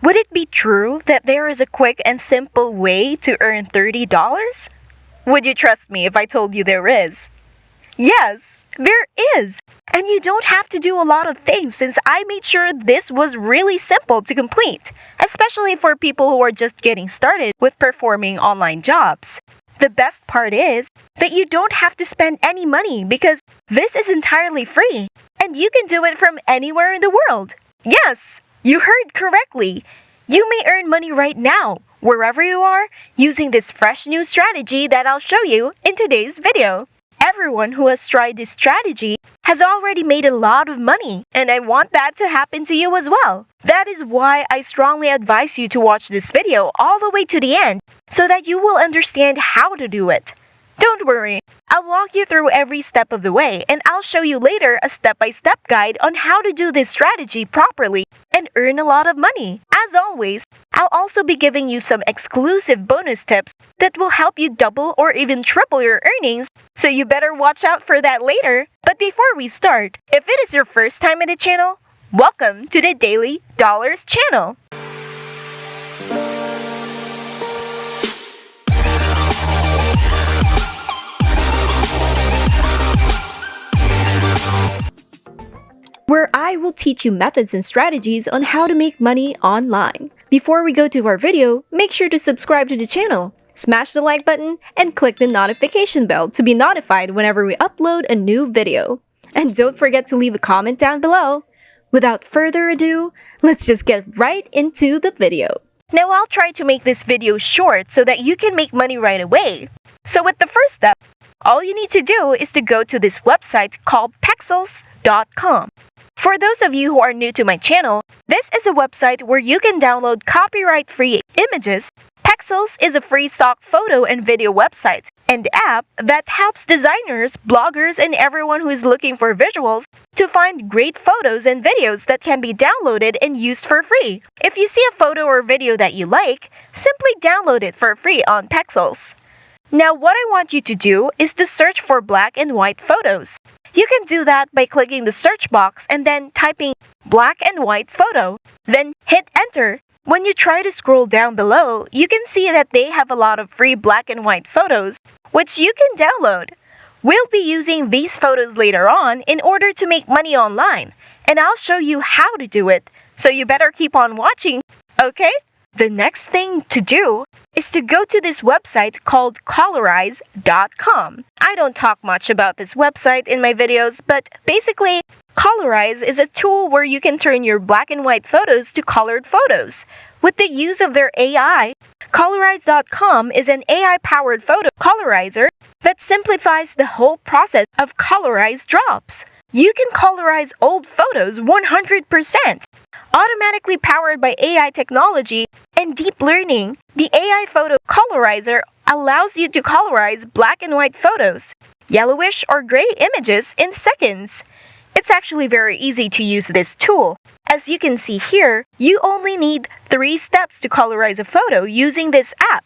Would it be true that there is a quick and simple way to earn $30? Would you trust me if I told you there is? Yes, there is! And you don't have to do a lot of things since I made sure this was really simple to complete, especially for people who are just getting started with performing online jobs. The best part is that you don't have to spend any money because this is entirely free, and you can do it from anywhere in the world. Yes, you heard correctly. You may earn money right now, wherever you are, using this fresh new strategy that I'll show you in today's video. Everyone who has tried this strategy has already made a lot of money, and I want that to happen to you as well. That is why I strongly advise you to watch this video all the way to the end so that you will understand how to do it. Don't worry, I'll walk you through every step of the way, and I'll show you later a step-by-step guide on how to do this strategy properly and earn a lot of money. As always, I'll also be giving you some exclusive bonus tips that will help you double or even triple your earnings, so you better watch out for that later. But before we start, if it is your first time in the channel, welcome to the Daily Dollars channel. Where I will teach you methods and strategies on how to make money online. Before we go to our video, make sure to subscribe to the channel, smash the like button, and click the notification bell to be notified whenever we upload a new video. And don't forget to leave a comment down below. Without further ado, let's just get right into the video. Now I'll try to make this video short so that you can make money right away. So with the first step, all you need to do is to go to this website called pexels.com. For those of you who are new to my channel, this is a website where you can download copyright-free images. Pexels is a free stock photo and video website and app that helps designers, bloggers, and everyone who is looking for visuals to find great photos and videos that can be downloaded and used for free. If you see a photo or video that you like, simply download it for free on Pexels. Now what I want you to do is to search for black and white photos. You can do that by clicking the search box and then typing black and white photo. Then hit enter. When you try to scroll down below, you can see that they have a lot of free black and white photos, which you can download. We'll be using these photos later on in order to make money online, and I'll show you how to do it, so you better keep on watching, okay? The next thing to do is to go to this website called Colorize.com. I don't talk much about this website in my videos, but basically, Colorize is a tool where you can turn your black and white photos to colored photos. With the use of their AI, Colorize.com is an AI-powered photo colorizer that simplifies the whole process of colorized drops. You can colorize old photos 100%. Automatically powered by AI technology and deep learning, the AI photo colorizer allows you to colorize black and white photos, yellowish or gray images in seconds. It's actually very easy to use this tool. As you can see here, you only need 3 steps to colorize a photo using this app.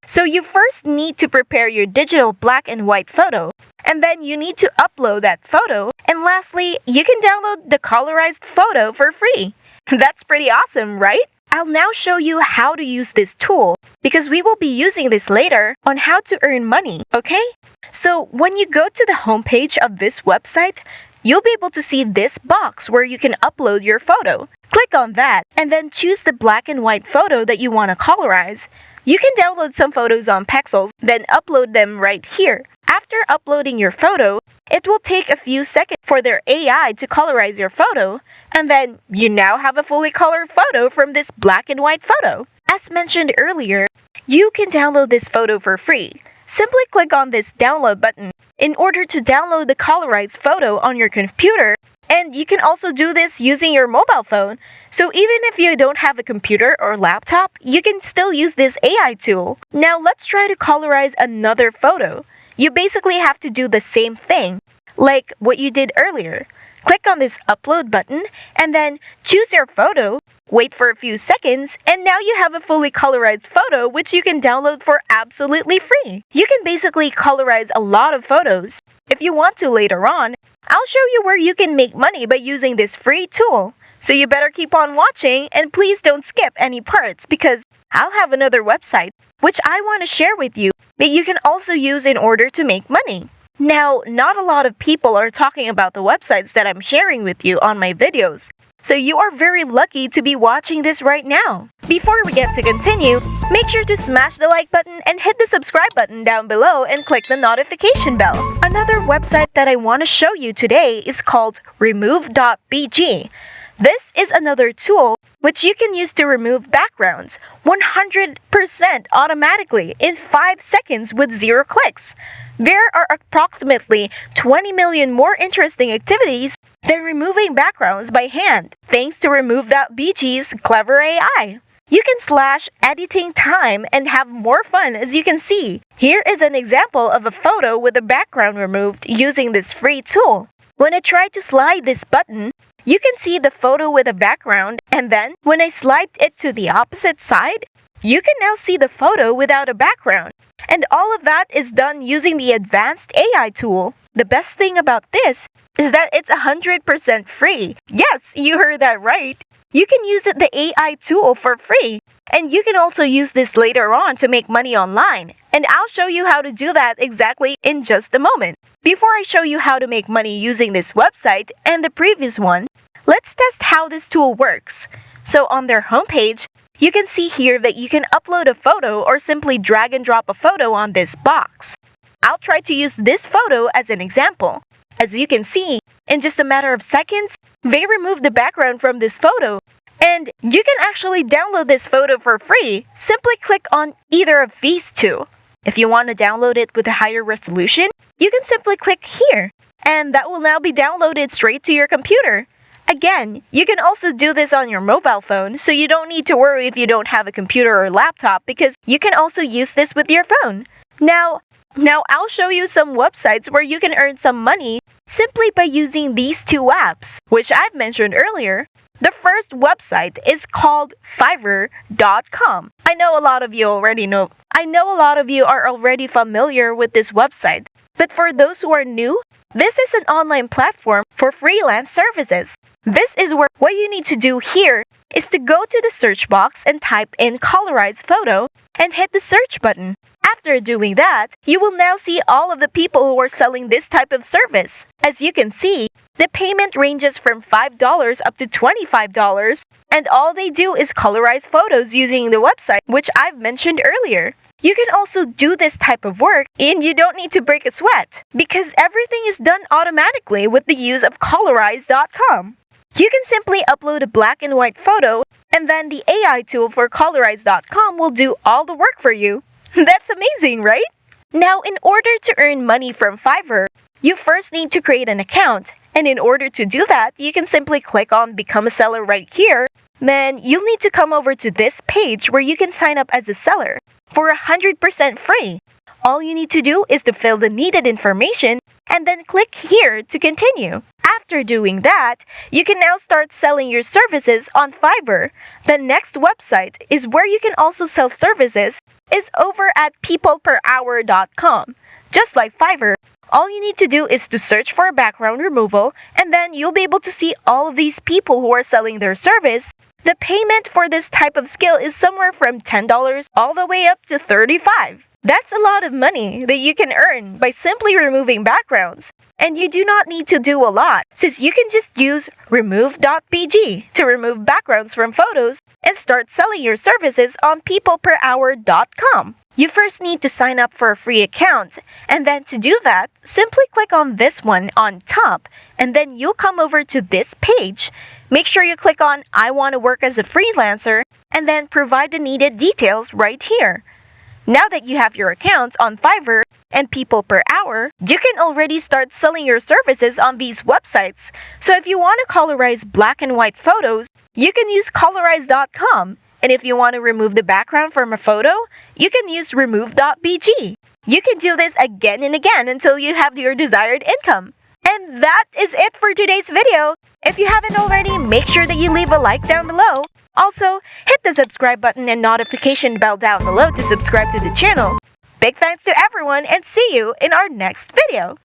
So you first need to prepare your digital black and white photo, and then you need to upload that photo, and lastly, you can download the colorized photo for free. That's pretty awesome, right? I'll now show you how to use this tool because we will be using this later on how to earn money, okay? So when you go to the homepage of this website, you'll be able to see this box where you can upload your photo. Click on that and then choose the black and white photo that you want to colorize. You can download some photos on Pexels, then upload them right here. After uploading your photo, it will take a few seconds for their AI to colorize your photo, and then you now have a fully colored photo from this black and white photo. As mentioned earlier, you can download this photo for free. Simply click on this download button in order to download the colorized photo on your computer, and you can also do this using your mobile phone. So even if you don't have a computer or laptop, you can still use this AI tool. Now let's try to colorize another photo. You basically have to do the same thing, like what you did earlier. Click on this upload button and then choose your photo, wait for a few seconds, and now you have a fully colorized photo which you can download for absolutely free. You can basically colorize a lot of photos. If you want to later on, I'll show you where you can make money by using this free tool. So you better keep on watching and please don't skip any parts because I'll have another website which I want to share with you that you can also use in order to make money. Now, not a lot of people are talking about the websites that I'm sharing with you on my videos. So you are very lucky to be watching this right now. Before we get to continue, make sure to smash the like button and hit the subscribe button down below and click the notification bell. Another website that I want to show you today is called remove.bg. This is another tool which you can use to remove backgrounds 100% automatically in 5 seconds with 0 clicks. There are approximately 20 million more interesting activities than removing backgrounds by hand, thanks to remove.bg's clever AI. You can slash editing time and have more fun, as you can see. Here is an example of a photo with the background removed using this free tool. When I try to slide this button, you can see the photo with a background, and then when I slide it to the opposite side, you can now see the photo without a background. And all of that is done using the advanced AI tool. The best thing about this is that it's 100% free. Yes, you heard that right. You can use the AI tool for free. And you can also use this later on to make money online. And I'll show you how to do that exactly in just a moment. Before I show you how to make money using this website and the previous one, let's test how this tool works. So on their homepage, you can see here that you can upload a photo or simply drag and drop a photo on this box. I'll try to use this photo as an example. As you can see, in just a matter of seconds, they removed the background from this photo. And you can actually download this photo for free. Simply click on either of these two. If you want to download it with a higher resolution, you can simply click here. And that will now be downloaded straight to your computer. Again, you can also do this on your mobile phone, so you don't need to worry if you don't have a computer or laptop because you can also use this with your phone. Now I'll show you some websites where you can earn some money simply by using these two apps, which I've mentioned earlier. The first website is called Fiverr.com. I know a lot of you are already familiar with this website. But for those who are new, this is an online platform for freelance services. This is where what you need to do here is to go to the search box and type in Colorize photo and hit the search button. After doing that, you will now see all of the people who are selling this type of service. As you can see, the payment ranges from $5 up to $25, and all they do is colorize photos using the website, which I've mentioned earlier. You can also do this type of work and you don't need to break a sweat because everything is done automatically with the use of Colorize.com. You can simply upload a black and white photo and then the AI tool for Colorize.com will do all the work for you. That's amazing, right? Now, in order to earn money from Fiverr, you first need to create an account. And in order to do that, you can simply click on Become a Seller right here. Then you'll need to come over to this page where you can sign up as a seller for 100% free. All you need to do is to fill the needed information and then click here to continue. After doing that, you can now start selling your services on Fiverr. The next website is where you can also sell services is over at peopleperhour.com. Just like Fiverr, all you need to do is to search for background removal and then you'll be able to see all of these people who are selling their service. The payment for this type of skill is somewhere from $10 all the way up to $35. That's a lot of money that you can earn by simply removing backgrounds. And you do not need to do a lot, since you can just use remove.bg to remove backgrounds from photos and start selling your services on peopleperhour.com. You first need to sign up for a free account, and then to do that, simply click on this one on top, and then you'll come over to this page. Make sure you click on I want to work as a freelancer, and then provide the needed details right here. Now that you have your accounts on Fiverr and People Per Hour, you can already start selling your services on these websites. So if you want to colorize black and white photos, you can use Colorize.com. And if you want to remove the background from a photo, you can use remove.bg. You can do this again and again until you have your desired income. And that is it for today's video. If you haven't already, make sure that you leave a like down below. Also, hit the subscribe button and notification bell down below to subscribe to the channel. Big thanks to everyone and see you in our next video.